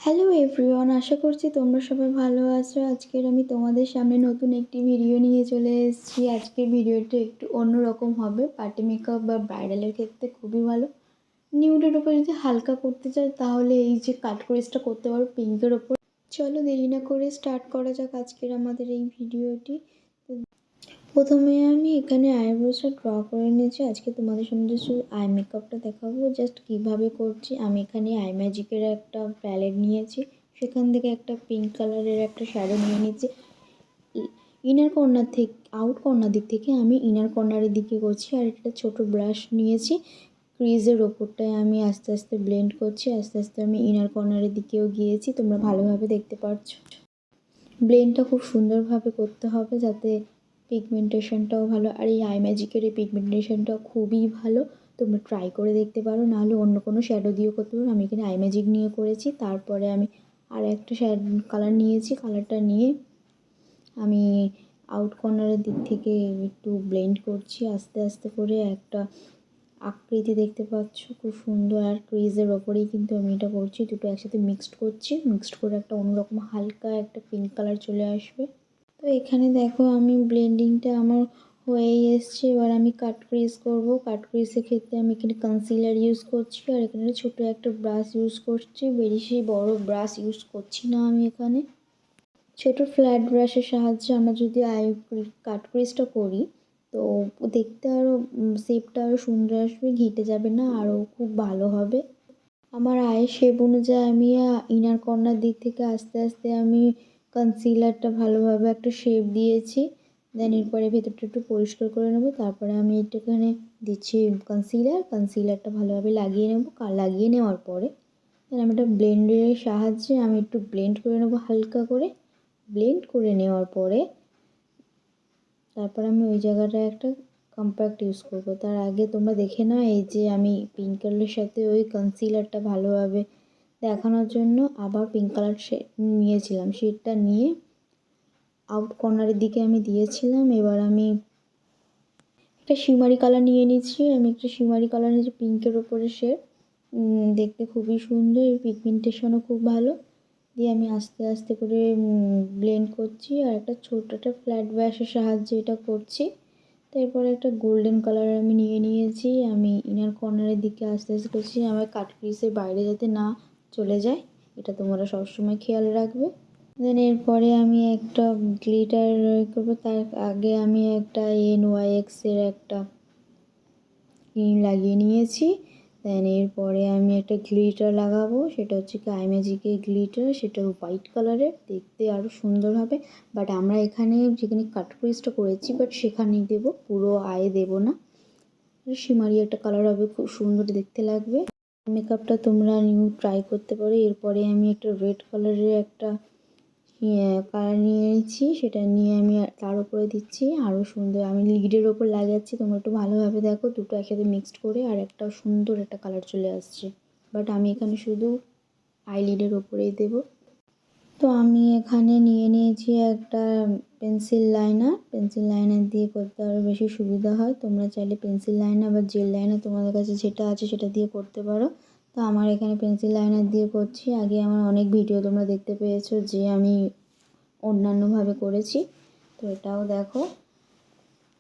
Hello everyone, আশা করছি তোমরা সবাই ভালো আছো। আজকের আমি তোমাদের সামনে নতুন একটি ভিডিও নিয়ে চলে এসেছি। আজকের ভিডিওটা একটু অন্যরকম হবে। পার্টি মেকআপ বা ব্রাইডালের ক্ষেত্রে খুবই ভালো। নিউডের ওপর যদি হালকা করতে চাও তাহলে এই যে কাট ক্রিজটা করতে পারো পিঙ্কের ওপর। চলো দেরি না করে স্টার্ট করা যাক আজকের আমাদের এই ভিডিওটি। প্রথমে আমি এখানে আইব্রোসটা ড্র করে নিয়েছি। আজকে তোমাদের সামনে শুধু আই মেকআপটা দেখাবো, জাস্ট কিভাবে করছি। আমি এখানে আই ম্যাজিকের একটা প্যালেট নিয়েছি, সেখান থেকে একটা পিঙ্ক কালারের একটা শ্যাডো নিয়ে নিয়েছি। ইনার কর্নার থেকে আউট কর্নার দিক থেকে আমি ইনার কর্নারের দিকে করছি। আর একটা ছোট ব্রাশ নিয়েছি, ক্রিজের ওপরটায় আমি আস্তে আস্তে ব্লেন্ড করছি। আস্তে আস্তে আমি ইনার কর্নারের দিকেও গিয়েছি, তোমরা ভালোভাবে দেখতে পাচ্ছ। ব্লেন্ডটা খুব সুন্দরভাবে করতে হবে যাতে পিগমেন্টেশনটাও ভালো। আর এই আই ম্যাজিকের এই পিগমেন্টেশনটাও খুবই ভালো, তোমরা ট্রাই করে দেখতে পারো। নাহলে অন্য কোনো শ্যাডো দিয়েও করতে পারো। আমি এখানে আই ম্যাজিক নিয়ে করেছি। তারপরে আমি আর একটা কালার নিয়েছি। কালারটা নিয়ে আমি আউট কর্নারের দিক থেকে একটু ব্লেন্ড করছি আস্তে আস্তে করে। একটা আকৃতি দেখতে পাচ্ছ খুব সুন্দর। আর ক্রিজের ওপরেই কিন্তু আমি এটা করছি, দুটো একসাথে মিক্সড করছি। মিক্সড করে একটা অন্যরকম হালকা একটা পিঙ্ক কালার চলে আসবে। তো এখানে দেখো আমি ব্লেন্ডিংটা আমার হয়েই এসছে। এবার আমি কাট ক্রিজ করবো। কাট ক্রিজের ক্ষেত্রে আমি এখানে কনসিলার ইউজ করছি আর এখানে ছোটো একটা ব্রাশ ইউজ করছি। বেশি বড় ব্রাশ ইউজ করছি না আমি এখানে। ছোট ফ্ল্যাট ব্রাশের সাহায্যে আমরা যদি কাট ক্রিজটা করি তো দেখতে আরও শেপটা আরও সুন্দর আসবে, ঘেঁটে যাবে না, আরও খুব ভালো হবে। আমার আয়ের শেপ অনুযায়ী আমি ইনার কর্নার দিক থেকে আস্তে আস্তে আমি কনসিলারটা ভালোভাবে একটা শেপ দিয়েছি। দেন এরপরে ভেতরটা একটু পরিষ্কার করে নেবো। তারপরে আমি একটুখানি দিচ্ছি কনসিলারটা ভালোভাবে লাগিয়ে নেবো। লাগিয়ে নেওয়ার পরে দেন আমি একটা ব্লেন্ডারের সাহায্যে আমি একটু ব্লেন্ড করে নেবো হালকা করে। ব্লেন্ড করে নেওয়ার পরে তারপর আমি ওই জায়গাটায় একটা কম্প্যাক্ট ইউজ করবো। তার আগে তোমরা দেখে নাও, এই যে আমি পিঙ্ক কালারের সাথে ওই কনসিলারটা ভালোভাবে দেখানোর জন্য আবার পিঙ্ক কালার শেড নিয়েছিলাম। শেডটা নিয়ে আউট কর্নারের দিকে আমি দিয়েছিলাম। এবার আমি একটা শিমারি কালার নিয়ে নিচ্ছি। আমি একটা শিমারি কালার নিয়েছি পিঙ্কের ওপরে শেড, দেখতে খুবই সুন্দর, পিগমেন্টেশনও খুব ভালো। দিয়ে আমি আস্তে আস্তে করে ব্লেন্ড করছি। আর একটা ছোট একটা ফ্ল্যাট ব্রাশের সাহায্যে এটা করছি। তারপরে একটা গোল্ডেন কালার আমি নিয়ে নিয়েছি। আমি ইনার কর্নারের দিকে আস্তে আস্তে করছি, আমার কাট ক্রিজের বাইরে যাতে না চলে যায়, এটা তোমরা সবসময় খেয়াল রাখবে। দেন এরপরে আমি একটা গ্লিটার করবো। তার আগে আমি একটা NYX এর একটা ক্রিম লাগিয়ে নিয়েছি। দেন এরপরে আমি একটা গ্লিটার লাগাবো, সেটা হচ্ছে কি আই ম্যাজিকের গ্লিটার। সেটা হোয়াইট কালারের, দেখতে আরও সুন্দর হবে। বাট আমরা এখানে যেখানে কাট ক্রিজটা করেছি বাট সেখানেই দেবো, পুরো আয়ে দেবো না। শিমারি একটা কালার হবে, খুব সুন্দর দেখতে লাগবে। মেকআপটা তোমরা নিউ ট্রাই করতে পারো। এরপরে আমি একটা রেড কালারের একটা কালার নিয়ে নিচ্ছি, সেটা নিয়ে আমি তার উপরে দিচ্ছি আরও সুন্দর। আমি লিডের ওপর লাগাচ্ছি, তোমরা একটু ভালোভাবে দেখো। দুটো একসাথে মিক্সড করে আর একটা সুন্দর একটা কালার চলে আসছে। বাট আমি এখানে শুধু আইলিডের ওপরেই দেব। তো আমি এখানে নিয়ে নিয়েছি একটা পেন্সিল লাইনার দিয়ে করতে আরও বেশি সুবিধা হয়। তোমরা চাইলে পেন্সিল লাইনার বা জেল লাইনার তোমাদের কাছে যেটা আছে সেটা দিয়ে করতে পারো। তো আমার এখানে পেন্সিল লাইনার দিয়ে করছি। আগে আমার অনেক ভিডিও তোমরা দেখতে পেয়েছো যে আমি অন্যান্যভাবে করেছি, তো এটাও দেখো।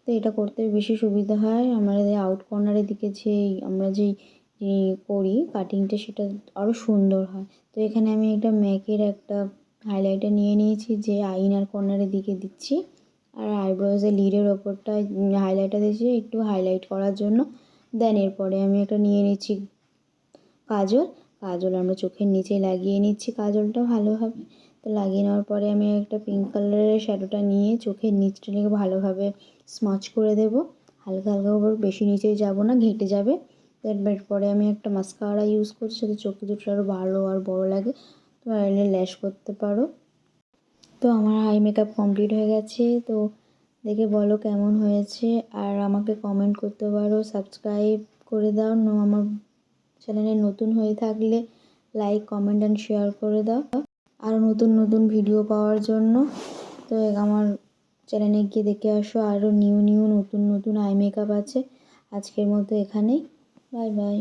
তো এটা করতে বেশি সুবিধা হয়। আমাদের আউট কর্নারের দিকে আমরা যেই করি কাটিংটা, সেটা আরও সুন্দর হয়। তো এখানে আমি একটা ম্যাকের একটা হাইলাইটার নিয়ে নিয়েছি, যে আইনার কর্নারের দিকে দিচ্ছি। আর আইব্রোজের লিডের ওপরটা হাইলাইটার দিয়েছি একটু হাইলাইট করার জন্য। দেন এরপরে আমি একটা নিয়ে নিচ্ছি কাজল আমরা চোখের নিচে লাগিয়ে নিচ্ছি কাজলটা ভালোভাবে। তো লাগিয়ে নেওয়ার পরে আমি একটা পিঙ্ক কালারের শ্যাডোটা নিয়ে চোখের নিচটাকে ভালোভাবে স্মচ করে দেব। হালকা হালকা করে, বেশি নিচে যাব না, ঘেঁটে যাবে। এরপরে আমি একটা মাস্কারা ইউজ করছি, যাতে চোখে দুটো আরও ভালো আর বড়ো লাগে। তো এলে ল্যাশ করতে পারো। তো আমার আই মেকআপ কমপ্লিট হয়ে গেছে। তো দেখে বলো কেমন হয়েছে, আর আমাকে কমেন্ট করতে পারো। সাবস্ক্রাইব করে দাও। আমার চ্যানেলে নতুন হয়ে থাকলে লাইক, কমেন্ট অ্যান্ড শেয়ার করে দাও আরও নতুন নতুন ভিডিও পাওয়ার জন্য। তো আমার চ্যানেলে গিয়ে দেখে আসো, আরও নিউ নতুন আই মেকআপ আছে। আজকের মতো এখানেই, বাই বাই।